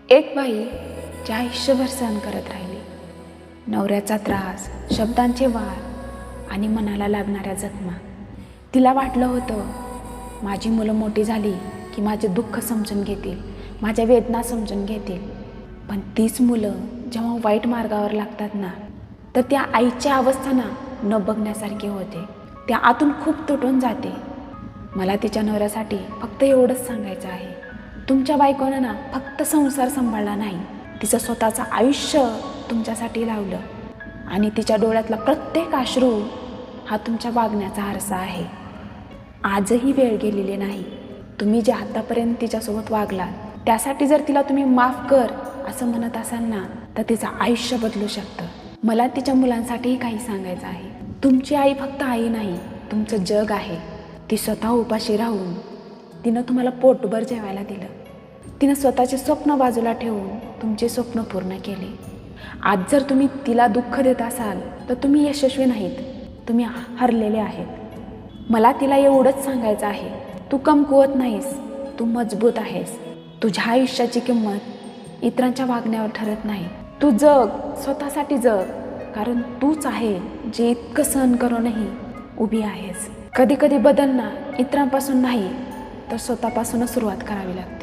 एक बाई जी आयुष्यभर सहन करत राहिली, नवऱ्याचा त्रास, शब्दांचे वार आणि मनाला लागणाऱ्या जखमा. तिला वाटलं होतं माझी मुलं मोठी झाली की माझे दुःख समजून घेतील, माझ्या वेदना समजून घेतील. पण तीच मुलं जेव्हा वाईट मार्गावर लागतात ना, तर त्या आईच्या अवस्था ना न बघण्यासारखी होते. त्या आतून खूप तुटून जाते. मला तिच्या नवऱ्यासाठी फक्त एवढंच सांगायचं आहे, तुमच्या बायकोनं ना फक्त संसार सांभाळला नाही, तिचं स्वतःचं आयुष्य तुमच्यासाठी लावलं. आणि तिच्या डोळ्यातला प्रत्येक अश्रू हा तुमच्या वागण्याचा आरसा आहे. आजही वेळ गेलेली नाही. तुम्ही जे आतापर्यंत तिच्यासोबत वागलात त्यासाठी जर तिला तुम्ही माफ कर असं म्हणत असाल ना, तर तिचं आयुष्य बदलू शकतं. मला तिच्या मुलांसाठीही काही सांगायचं आहे. तुमची आई फक्त आई नाही, तुमचं जग आहे. ती स्वतः उपाशी राहून तिनं तुम्हाला पोटभर जेवायला दिलं. तिनं स्वतःचे स्वप्न बाजूला ठेवून तुमचे स्वप्न पूर्ण केले. आज जर तुम्ही तिला दुःख देत असाल तर तुम्ही यशस्वी नाहीत, तुम्ही हरलेले आहेत. मला तिला एवढंच सांगायचं आहे, तू कमकुवत नाहीस, तू मजबूत आहेस. तुझ्या आयुष्याची किंमत इतरांच्या वागण्यावर ठरत नाही. तू जग, स्वतःसाठी जग, कारण तूच आहे जे इतकं सहन करूनही उभी आहेस. कधी कधी बदलणं इतरांपासून नाही तर स्वतःपासूनच सुरुवात करावी लागते.